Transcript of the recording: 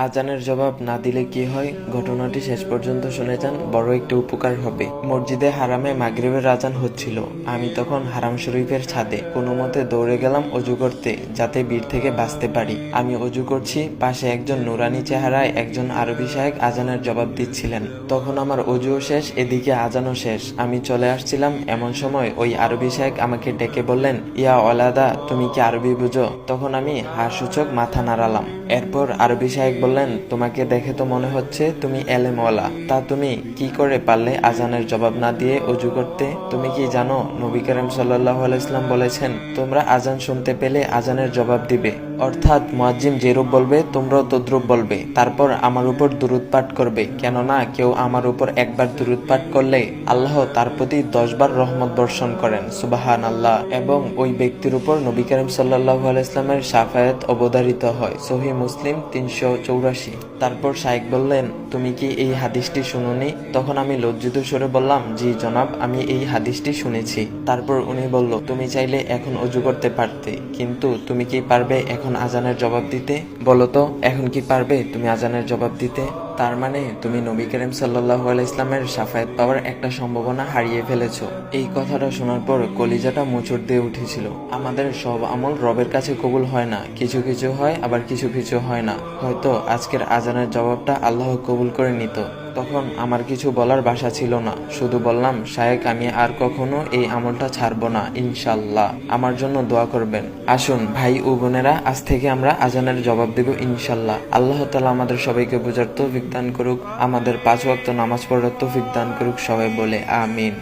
আজানের জবাব না দিলে কি হয়, ঘটনাটি শেষ পর্যন্ত শুনে যান, বড় একটি উপকার হবে। মসজিদে হারামে মাগরিবের আজান হচ্ছিল। আমি তখন হারাম শরীফের ছাদে কোনো মতে দৌড়ে গেলাম অজু করতে, যাতে ভিড় থেকে বাঁচতে পারি। আমি অজু করছি, পাশে একজন নুরানি চেহারায় একজন আরবি সাহেব আজানের জবাব দিচ্ছিলেন। তখন আমার অজুও শেষ, এদিকে আজানও শেষ। আমি চলে আসছিলাম, এমন সময় ওই আরবি সাহেব আমাকে ডেকে বললেন, ইয়া ওলাদা, তুমি কি আরবি বুঝো? তখন আমি হাসূচক মাথা নাড়ালাম। এরপর আরবি সাহেব বললেন, তোমাকে দেখে তো মনে হচ্ছে তুমি এলেমওয়ালা, তা তুমি কি করে পারলে আজানের জবাব না দিয়ে অজু করতে? তুমি কি জানো নবী করিম সাল্লাল্লাহু আলাইহি ওয়াসাল্লাম বলেছেন, তোমরা আজান শুনতে পেলে আজানের জবাব দিবে, অর্থাৎ মুয়াজ্জিন যেরূপ বলবে তোমরাও তদ্রূপ বলবে, তারপর আমার উপর দুরূদ পাঠ করবে, কেননা কেউ আমার উপর একবার দুরূদ পাঠ করলে আল্লাহ তার প্রতি 10 বার রহমত বর্ষণ করেন, সুবহানাল্লাহ, এবং ওই ব্যক্তির উপর নবী করিম সাল্লাল্লাহু আলাইহি ওয়াসাল্লামের শাফায়াত অবধারিত হয়। সহিহ মুসলিম 384। তারপর শাইখ বললেন, তুমি কি এই হাদিসটি শুনোনি? তখন আমি লজ্জিত স্বরে বললাম, জি জনাব, আমি এই হাদিসটি শুনেছি। তারপর উনি বলল, তুমি চাইলে এখন অজু করতে পারতে, কিন্তু তুমি কি পারবে এখন আজানের জবাব দিতে? বলো তো, এখন কি পারবে তুমি আজানের জবাব দিতে? তার মানে তুমি নবী করিম সাল্লাল্লাহু আলাইহি ইসলামের শাফায়াত পাওয়ার একটা সম্ভাবনা হারিয়ে ফেলেছো। এই কথাটা শোনার পর কলিজাটা মোচড় দিয়ে উঠেছিল। আমাদের সব আমল রবের কাছে কবুল হয় না, কিছু কিছু হয়, আবার কিছু কিছু হয় না। হয়তো আজকের আজানের জবাবটা আল্লাহ কবুল করে নিত। তখন আমার কিছু বলার ভাষা ছিল না, শুধু বললাম, শায়েখ, আমি আর কখনো এই আমলটা ছাড়বো না, ইনশাল্লাহ। আমার জন্য দোয়া করবেন। আসুন ভাই ও বোনেরা, আজ থেকে আমরা আজানের জবাব দেব ইনশাল্লাহ। আল্লাহ তাআলা আমাদের সবাইকে বোঝার তৌফিক দান করুক, আমাদের 5 ওয়াক্ত নামাজ পড়ার তৌফিক দান করুক। সবাই বলে আমিন।